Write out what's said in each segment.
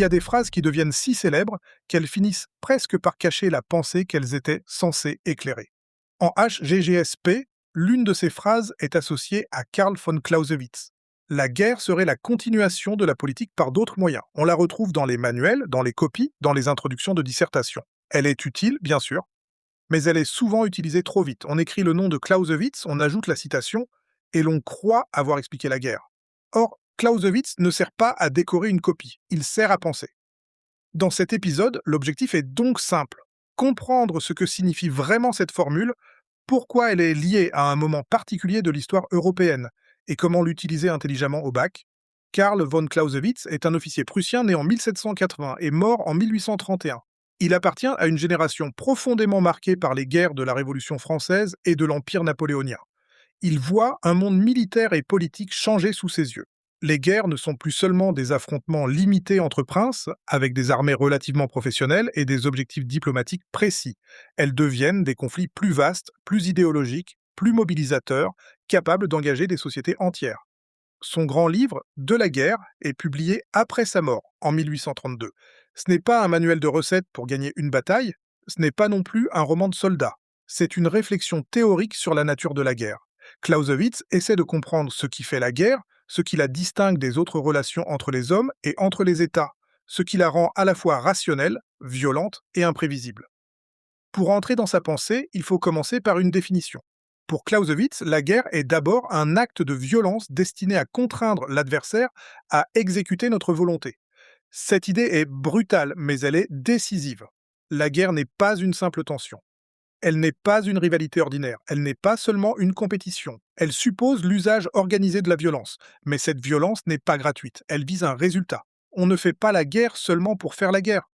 y a des phrases qui deviennent si célèbres qu'elles finissent presque par cacher la pensée qu'elles étaient censées éclairer. En HGGSP, l'une de ces phrases est associée à Karl von Clausewitz. La guerre serait la continuation de la politique par d'autres moyens. On la retrouve dans les manuels, dans les copies, dans les introductions de dissertations. Elle est utile, bien sûr, mais elle est souvent utilisée trop vite. On écrit le nom de Clausewitz, on ajoute la citation, et l'on croit avoir expliqué la guerre. Or, Clausewitz ne sert pas à décorer une copie, il sert à penser. Dans cet épisode, l'objectif est donc simple. Comprendre ce que signifie vraiment cette formule, pourquoi elle est liée à un moment particulier de l'histoire européenne, et comment l'utiliser intelligemment au bac. Karl von Clausewitz est un officier prussien né en 1780 et mort en 1831. Il appartient à une génération profondément marquée par les guerres de la Révolution française et de l'Empire napoléonien. Il voit un monde militaire et politique changer sous ses yeux. Les guerres ne sont plus seulement des affrontements limités entre princes, avec des armées relativement professionnelles et des objectifs diplomatiques précis. Elles deviennent des conflits plus vastes, plus idéologiques, plus mobilisateurs, capables d'engager des sociétés entières. Son grand livre « De la guerre » est publié après sa mort, en 1832. Ce n'est pas un manuel de recettes pour gagner une bataille, ce n'est pas non plus un roman de soldats. C'est une réflexion théorique sur la nature de la guerre. Clausewitz essaie de comprendre ce qui fait la guerre, ce qui la distingue des autres relations entre les hommes et entre les États, ce qui la rend à la fois rationnelle, violente et imprévisible. Pour entrer dans sa pensée, il faut commencer par une définition. Pour Clausewitz, la guerre est d'abord un acte de violence destiné à contraindre l'adversaire à exécuter notre volonté. Cette idée est brutale, mais elle est décisive. La guerre n'est pas une simple tension. Elle n'est pas une rivalité ordinaire, elle n'est pas seulement une compétition. Elle suppose l'usage organisé de la violence, mais cette violence n'est pas gratuite, elle vise un résultat. On ne fait pas la guerre seulement pour faire la guerre.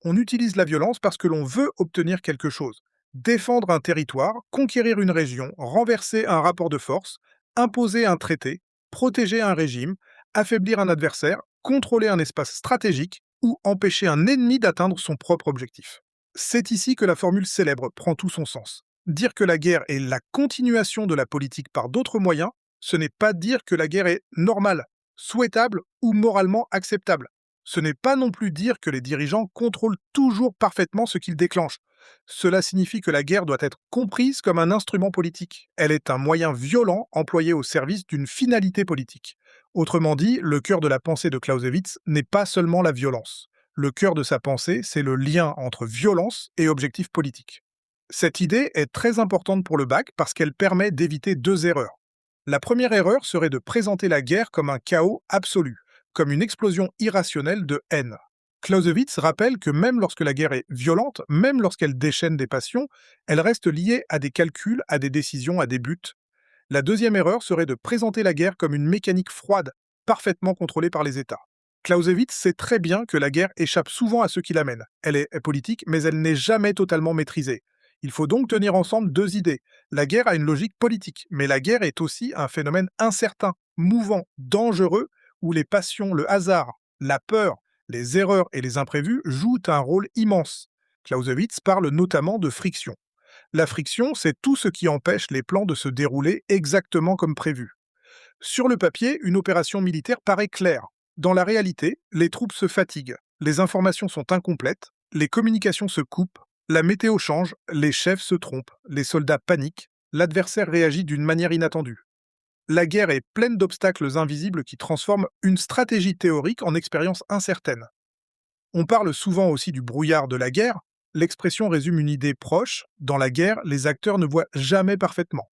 On utilise la violence parce que l'on veut obtenir quelque chose. Défendre un territoire, conquérir une région, renverser un rapport de force, imposer un traité, protéger un régime, affaiblir un adversaire, contrôler un espace stratégique ou empêcher un ennemi d'atteindre son propre objectif. C'est ici que la formule célèbre prend tout son sens. Dire que la guerre est la continuation de la politique par d'autres moyens, ce n'est pas dire que la guerre est normale, souhaitable ou moralement acceptable. Ce n'est pas non plus dire que les dirigeants contrôlent toujours parfaitement ce qu'ils déclenchent. Cela signifie que la guerre doit être comprise comme un instrument politique. Elle est un moyen violent employé au service d'une finalité politique. Autrement dit, le cœur de la pensée de Clausewitz n'est pas seulement la violence. Le cœur de sa pensée, c'est le lien entre violence et objectif politique. Cette idée est très importante pour le bac parce qu'elle permet d'éviter deux erreurs. La première erreur serait de présenter la guerre comme un chaos absolu, comme une explosion irrationnelle de haine. Clausewitz rappelle que même lorsque la guerre est violente, même lorsqu'elle déchaîne des passions, elle reste liée à des calculs, à des décisions, à des buts. La deuxième erreur serait de présenter la guerre comme une mécanique froide, parfaitement contrôlée par les États. Clausewitz sait très bien que la guerre échappe souvent à ceux qui la mènent. Elle est politique, mais elle n'est jamais totalement maîtrisée. Il faut donc tenir ensemble deux idées. La guerre a une logique politique, mais la guerre est aussi un phénomène incertain, mouvant, dangereux, où les passions, le hasard, la peur, les erreurs et les imprévus jouent un rôle immense. Clausewitz parle notamment de friction. La friction, c'est tout ce qui empêche les plans de se dérouler exactement comme prévu. Sur le papier, une opération militaire paraît claire. Dans la réalité, les troupes se fatiguent, les informations sont incomplètes, les communications se coupent, la météo change, les chefs se trompent, les soldats paniquent, l'adversaire réagit d'une manière inattendue. La guerre est pleine d'obstacles invisibles qui transforment une stratégie théorique en expérience incertaine. On parle souvent aussi du brouillard de la guerre. L'expression résume une idée proche. Dans la guerre, les acteurs ne voient jamais parfaitement.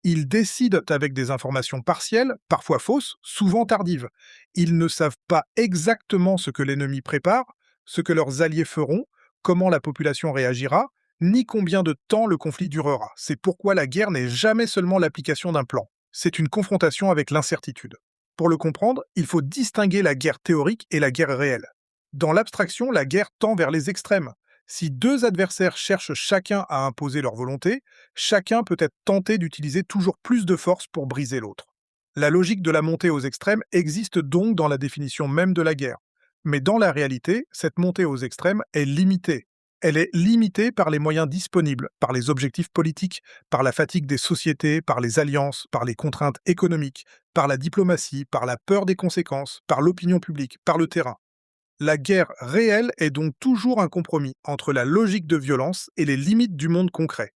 Ils décident avec des informations partielles, parfois fausses, souvent tardives. Ils ne savent pas exactement ce que l'ennemi prépare, ce que leurs alliés feront, comment la population réagira, ni combien de temps le conflit durera. C'est pourquoi la guerre n'est jamais seulement l'application d'un plan. C'est une confrontation avec l'incertitude. Pour le comprendre, il faut distinguer la guerre théorique et la guerre réelle. Dans l'abstraction, la guerre tend vers les extrêmes. Si deux adversaires cherchent chacun à imposer leur volonté, chacun peut être tenté d'utiliser toujours plus de force pour briser l'autre. La logique de la montée aux extrêmes existe donc dans la définition même de la guerre. Mais dans la réalité, cette montée aux extrêmes est limitée. Elle est limitée par les moyens disponibles, par les objectifs politiques, par la fatigue des sociétés, par les alliances, par les contraintes économiques, par la diplomatie, par la peur des conséquences, par l'opinion publique, par le terrain. La guerre réelle est donc toujours un compromis entre la logique de violence et les limites du monde concret.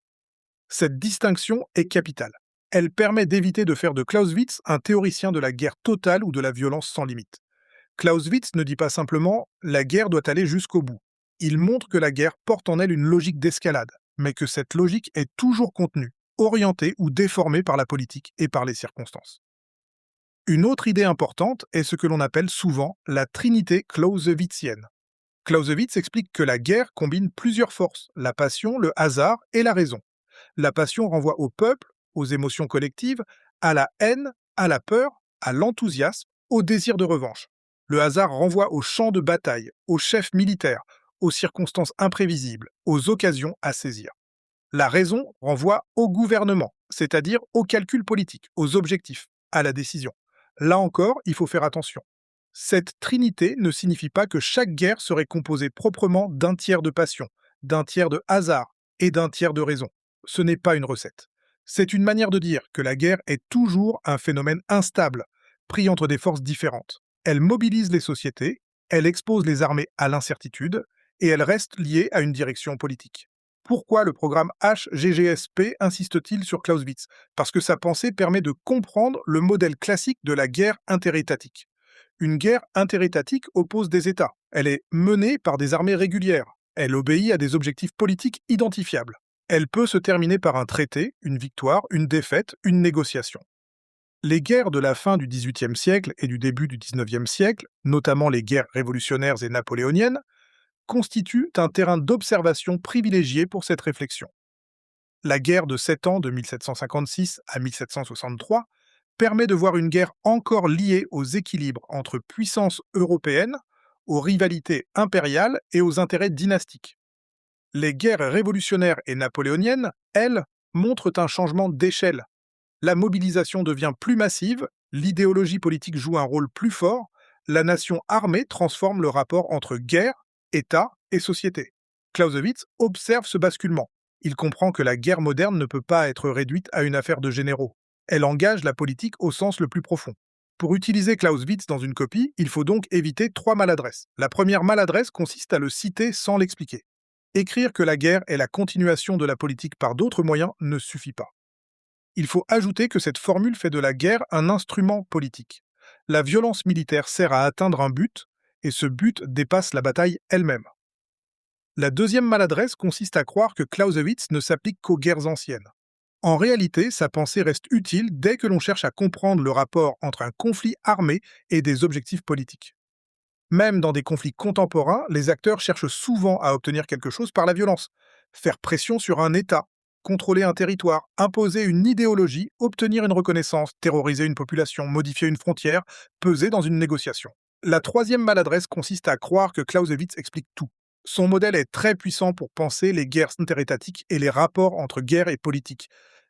Cette distinction est capitale. Elle permet d'éviter de faire de Clausewitz un théoricien de la guerre totale ou de la violence sans limite. Clausewitz ne dit pas simplement «la guerre doit aller jusqu'au bout». Il montre que la guerre porte en elle une logique d'escalade, mais que cette logique est toujours contenue, orientée ou déformée par la politique et par les circonstances. Une autre idée importante est ce que l'on appelle souvent la trinité clausewitzienne. Clausewitz explique que la guerre combine plusieurs forces, la passion, le hasard et la raison. La passion renvoie au peuple, aux émotions collectives, à la haine, à la peur, à l'enthousiasme, au désir de revanche. Le hasard renvoie au champ de bataille, aux chefs militaires, aux circonstances imprévisibles, aux occasions à saisir. La raison renvoie au gouvernement, c'est-à-dire au calcul politique, aux objectifs, à la décision. Là encore, il faut faire attention. Cette trinité ne signifie pas que chaque guerre serait composée proprement d'un tiers de passion, d'un tiers de hasard et d'un tiers de raison. Ce n'est pas une recette. C'est une manière de dire que la guerre est toujours un phénomène instable, pris entre des forces différentes. Elle mobilise les sociétés, elle expose les armées à l'incertitude, et elle reste liée à une direction politique. Pourquoi le programme HGGSP insiste-t-il sur Clausewitz? Parce que sa pensée permet de comprendre le modèle classique de la guerre interétatique. Une guerre interétatique oppose des États. Elle est menée par des armées régulières. Elle obéit à des objectifs politiques identifiables. Elle peut se terminer par un traité, une victoire, une défaite, une négociation. Les guerres de la fin du XVIIIe siècle et du début du XIXe siècle, notamment les guerres révolutionnaires et napoléoniennes, constituent un terrain d'observation privilégié pour cette réflexion. La guerre de 7 ans de 1756 à 1763 permet de voir une guerre encore liée aux équilibres entre puissances européennes, aux rivalités impériales et aux intérêts dynastiques. Les guerres révolutionnaires et napoléoniennes, elles, montrent un changement d'échelle. La mobilisation devient plus massive, l'idéologie politique joue un rôle plus fort, la nation armée transforme le rapport entre guerre, État et société. Clausewitz observe ce basculement. Il comprend que la guerre moderne ne peut pas être réduite à une affaire de généraux. Elle engage la politique au sens le plus profond. Pour utiliser Clausewitz dans une copie, il faut donc éviter 3 maladresses. La première maladresse consiste à le citer sans l'expliquer. Écrire que la guerre est la continuation de la politique par d'autres moyens ne suffit pas. Il faut ajouter que cette formule fait de la guerre un instrument politique. La violence militaire sert à atteindre un but, et ce but dépasse la bataille elle-même. La deuxième maladresse consiste à croire que Clausewitz ne s'applique qu'aux guerres anciennes. En réalité, sa pensée reste utile dès que l'on cherche à comprendre le rapport entre un conflit armé et des objectifs politiques. Même dans des conflits contemporains, les acteurs cherchent souvent à obtenir quelque chose par la violence. Faire pression sur un État, contrôler un territoire, imposer une idéologie, obtenir une reconnaissance, terroriser une population, modifier une frontière, peser dans une négociation. La troisième maladresse consiste à croire que Clausewitz explique tout. Son modèle est très puissant pour penser les guerres interétatiques et les rapports entre guerre et politique,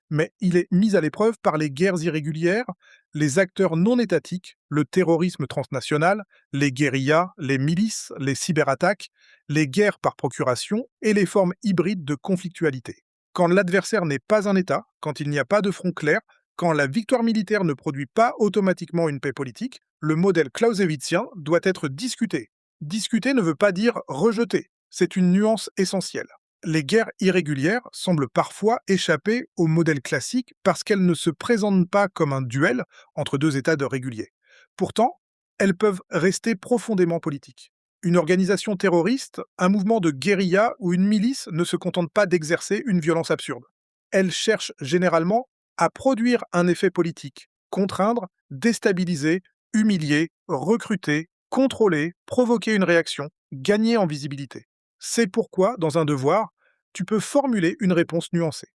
mais il est mis à l'épreuve par les guerres irrégulières, les acteurs non étatiques, le terrorisme transnational, les guérillas, les milices, les cyberattaques, les guerres par procuration et les formes hybrides de conflictualité. Quand l'adversaire n'est pas un État, quand il n'y a pas de front clair, quand la victoire militaire ne produit pas automatiquement une paix politique, le modèle clausewitzien doit être discuté. Discuter ne veut pas dire rejeter, c'est une nuance essentielle. Les guerres irrégulières semblent parfois échapper au modèle classique parce qu'elles ne se présentent pas comme un duel entre deux États de réguliers. Pourtant, elles peuvent rester profondément politiques. Une organisation terroriste, un mouvement de guérilla ou une milice ne se contentent pas d'exercer une violence absurde. Elles cherchent généralement à produire un effet politique, contraindre, déstabiliser, humilier, recruter, contrôler, provoquer une réaction, gagner en visibilité. C'est pourquoi, dans un devoir, tu peux formuler une réponse nuancée.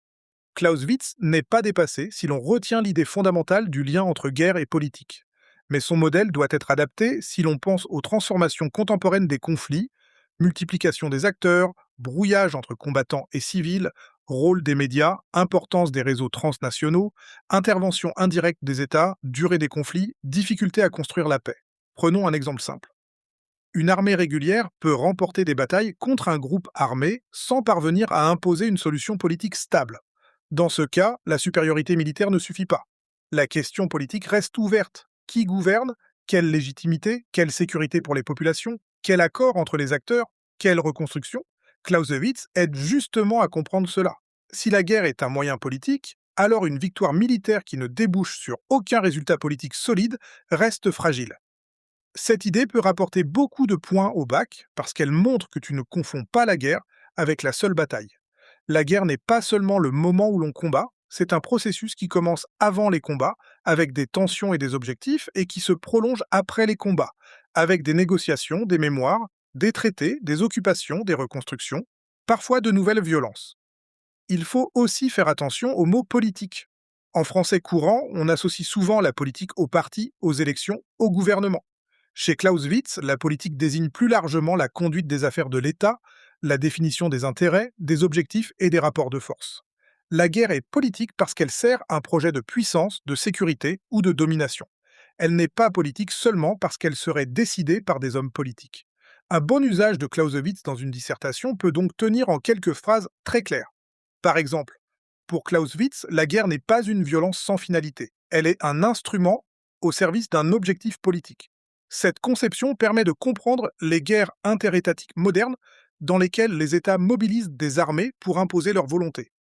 Clausewitz n'est pas dépassé si l'on retient l'idée fondamentale du lien entre guerre et politique. Mais son modèle doit être adapté si l'on pense aux transformations contemporaines des conflits, multiplication des acteurs, brouillage entre combattants et civils, rôle des médias, importance des réseaux transnationaux, intervention indirecte des États, durée des conflits, difficulté à construire la paix. Prenons un exemple simple. Une armée régulière peut remporter des batailles contre un groupe armé sans parvenir à imposer une solution politique stable. Dans ce cas, la supériorité militaire ne suffit pas. La question politique reste ouverte. Qui gouverne? Quelle légitimité? Quelle sécurité pour les populations? Quel accord entre les acteurs? Quelle reconstruction? Clausewitz aide justement à comprendre cela. Si la guerre est un moyen politique, alors une victoire militaire qui ne débouche sur aucun résultat politique solide reste fragile. Cette idée peut rapporter beaucoup de points au bac parce qu'elle montre que tu ne confonds pas la guerre avec la seule bataille. La guerre n'est pas seulement le moment où l'on combat, c'est un processus qui commence avant les combats, avec des tensions et des objectifs, et qui se prolonge après les combats, avec des négociations, des mémoires, des traités, des occupations, des reconstructions, parfois de nouvelles violences. Il faut aussi faire attention aux mots politiques. En français courant, on associe souvent la politique aux partis, aux élections, au gouvernement. Chez Clausewitz, la politique désigne plus largement la conduite des affaires de l'État, la définition des intérêts, des objectifs et des rapports de force. La guerre est politique parce qu'elle sert un projet de puissance, de sécurité ou de domination. Elle n'est pas politique seulement parce qu'elle serait décidée par des hommes politiques. Un bon usage de Clausewitz dans une dissertation peut donc tenir en quelques phrases très claires. Par exemple, pour Clausewitz, la guerre n'est pas une violence sans finalité. Elle est un instrument au service d'un objectif politique. Cette conception permet de comprendre les guerres interétatiques modernes dans lesquelles les États mobilisent des armées pour imposer leur volonté.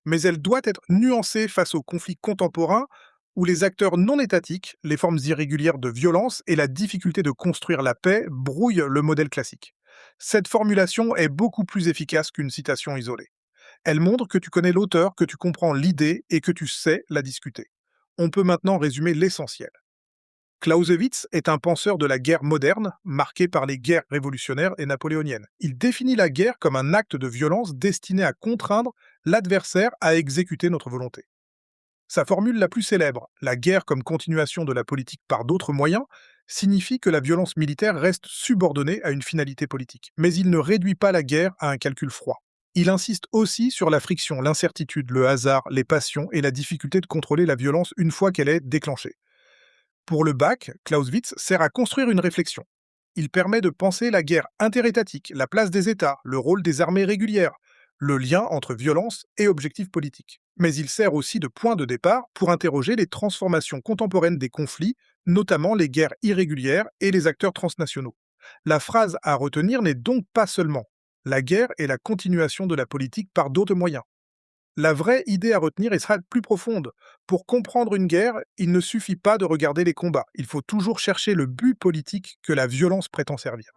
Mais elle doit être nuancée face aux conflits contemporains où les acteurs non étatiques, les formes irrégulières de violence et la difficulté de construire la paix brouillent le modèle classique. Cette formulation est beaucoup plus efficace qu'une citation isolée. Elle montre que tu connais l'auteur, que tu comprends l'idée et que tu sais la discuter. On peut maintenant résumer l'essentiel. Clausewitz est un penseur de la guerre moderne, marqué par les guerres révolutionnaires et napoléoniennes. Il définit la guerre comme un acte de violence destiné à contraindre l'adversaire à exécuter notre volonté. Sa formule la plus célèbre, la guerre comme continuation de la politique par d'autres moyens, signifie que la violence militaire reste subordonnée à une finalité politique. Mais il ne réduit pas la guerre à un calcul froid. Il insiste aussi sur la friction, l'incertitude, le hasard, les passions et la difficulté de contrôler la violence une fois qu'elle est déclenchée. Pour le bac, Clausewitz sert à construire une réflexion. Il permet de penser la guerre interétatique, la place des États, le rôle des armées régulières, le lien entre violence et objectifs politiques. Mais il sert aussi de point de départ pour interroger les transformations contemporaines des conflits, notamment les guerres irrégulières et les acteurs transnationaux. La phrase à retenir n'est donc pas seulement la guerre est la continuation de la politique par d'autres moyens. La vraie idée à retenir sera plus profonde. Pour comprendre une guerre, il ne suffit pas de regarder les combats. Il faut toujours chercher le but politique que la violence prétend servir.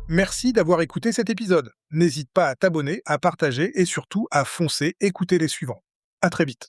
Merci d'avoir écouté cet épisode. N'hésite pas à t'abonner, à partager et surtout à foncer écouter les suivants. À très vite.